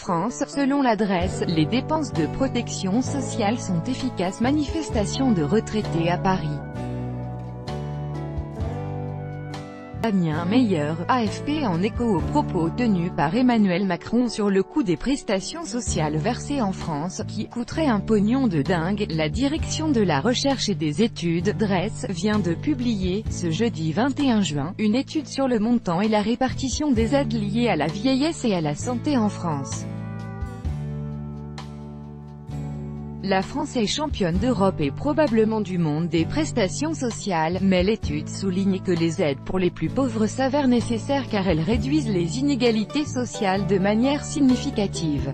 France, selon l'adresse, les dépenses de protection sociale sont efficaces. Manifestation de retraités à Paris. Damien Meyer, AFP en écho aux propos tenus par Emmanuel Macron sur le coût des prestations sociales versées en France, qui coûterait un pognon de dingue. La direction de la recherche et des études, DREES, vient de publier, ce jeudi 21 juin, une étude sur le montant et la répartition des aides liées à la vieillesse et à la santé en France. La France est championne d'Europe et probablement du monde des prestations sociales, mais l'étude souligne que les aides pour les plus pauvres s'avèrent nécessaires car elles réduisent les inégalités sociales de manière significative.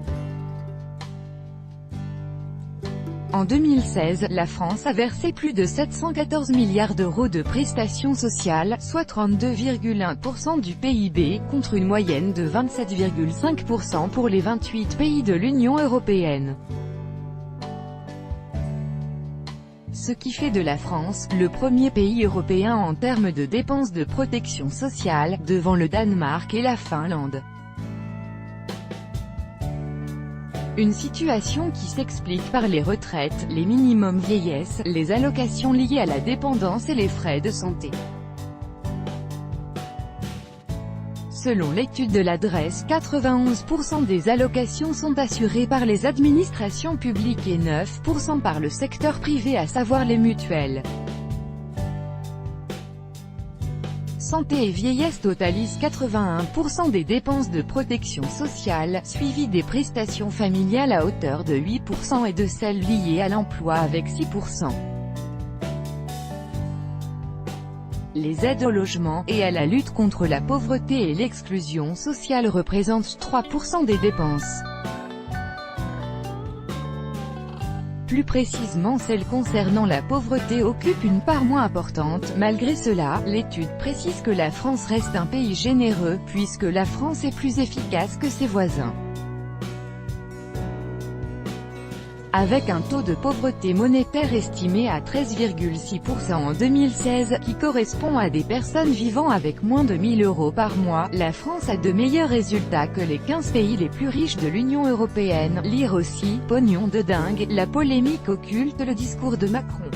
En 2016, la France a versé plus de 714 milliards d'euros de prestations sociales, soit 32,1% du PIB, contre une moyenne de 27,5% pour les 28 pays de l'Union européenne. Ce qui fait de la France, le premier pays européen en termes de dépenses de protection sociale, devant le Danemark et la Finlande. Une situation qui s'explique par les retraites, les minimums vieillesse, les allocations liées à la dépendance et les frais de santé. Selon l'étude de la DREES, 91% des allocations sont assurées par les administrations publiques et 9% par le secteur privé, à savoir les mutuelles. Santé et vieillesse totalisent 81% des dépenses de protection sociale, suivies des prestations familiales à hauteur de 8% et de celles liées à l'emploi avec 6%. Les aides au logement, et à la lutte contre la pauvreté et l'exclusion sociale représentent 3% des dépenses. Plus précisément, celles concernant la pauvreté occupent une part moins importante. Malgré cela, l'étude précise que la France reste un pays généreux, puisque la France est plus efficace que ses voisins. Avec un taux de pauvreté monétaire estimé à 13,6% en 2016, qui correspond à des personnes vivant avec moins de 1 000 € par mois, la France a de meilleurs résultats que les 15 pays les plus riches de l'Union européenne. Lire aussi, pognon de dingue, la polémique occulte le discours de Macron.